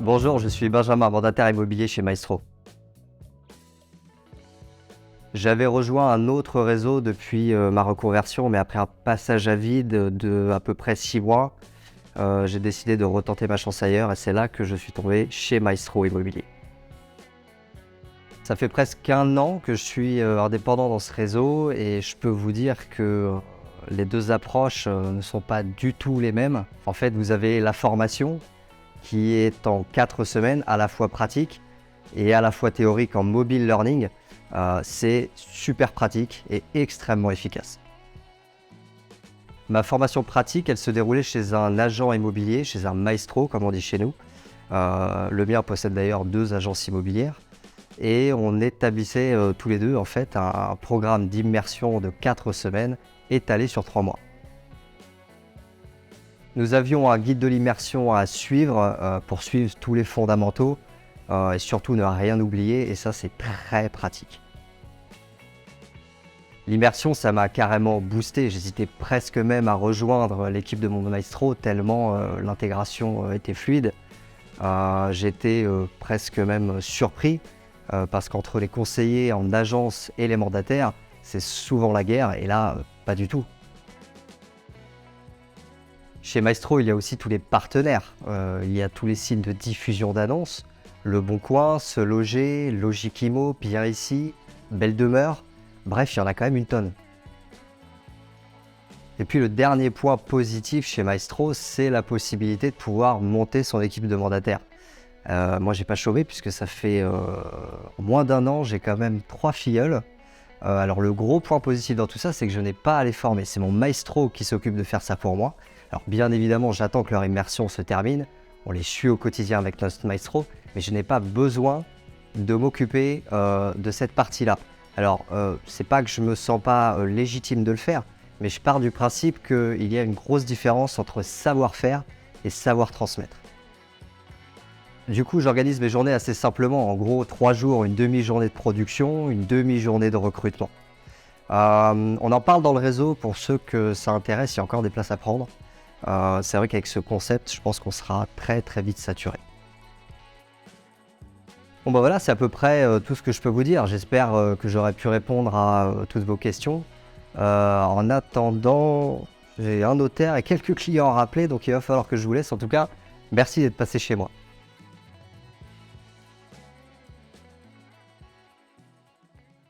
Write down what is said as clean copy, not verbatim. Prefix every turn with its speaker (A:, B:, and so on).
A: Bonjour, je suis Benjamin, mandataire immobilier chez Maestro. J'avais rejoint un autre réseau depuis ma reconversion, mais après un passage à vide de à peu près 6 mois, j'ai décidé de retenter ma chance ailleurs et c'est là que je suis tombé chez Maestro Immobilier. Ça fait presque 1 an que je suis indépendant dans ce réseau et je peux vous dire que les deux approches ne sont pas du tout les mêmes. En fait, vous avez la formation qui est en 4 semaines, à la fois pratique et à la fois théorique en mobile learning. C'est super pratique et extrêmement efficace. Ma formation pratique, elle se déroulait chez un agent immobilier, chez un maestro, comme on dit chez nous. Le mien possède d'ailleurs 2 agences immobilières. Et on établissait tous les deux en fait un programme d'immersion de 4 semaines étalé sur 3 mois. Nous avions un guide de l'immersion à suivre pour suivre tous les fondamentaux et surtout ne rien oublier, et ça c'est très pratique. L'immersion, ça m'a carrément boosté, j'hésitais presque même à rejoindre l'équipe de mon maestro tellement l'intégration était fluide. J'étais presque même surpris parce qu'entre les conseillers en agence et les mandataires, c'est souvent la guerre et là, pas du tout. Chez Maestro, il y a aussi tous les partenaires. Il y a tous les sites de diffusion d'annonces. Le Bon Coin, Se Loger, Logic-Immo, Bien Ici, Belle Demeure. Bref, il y en a quand même une tonne. Et puis le dernier point positif chez Maestro, c'est la possibilité de pouvoir monter son équipe de mandataires. Moi, j'ai pas chômé puisque ça fait moins d'1 an, j'ai quand même 3 filleuls. Alors le gros point positif dans tout ça, c'est que je n'ai pas à les former. C'est mon maestro qui s'occupe de faire ça pour moi. Alors bien évidemment, j'attends que leur immersion se termine. On les suit au quotidien avec notre maestro, mais je n'ai pas besoin de m'occuper de cette partie-là. Alors, c'est pas que je me sens pas légitime de le faire, mais je pars du principe qu'il y a une grosse différence entre savoir-faire et savoir transmettre. Du coup, j'organise mes journées assez simplement. En gros, 3 jours, une demi-journée de production, une demi-journée de recrutement. On en parle dans le réseau pour ceux que ça intéresse, il y a encore des places à prendre. C'est vrai qu'avec ce concept, je pense qu'on sera très vite saturé. Bon bah voilà, c'est à peu près tout ce que je peux vous dire. J'espère que j'aurai pu répondre à toutes vos questions. En attendant, j'ai un notaire et quelques clients à rappeler, donc il va falloir que je vous laisse. En tout cas, merci d'être passé chez moi.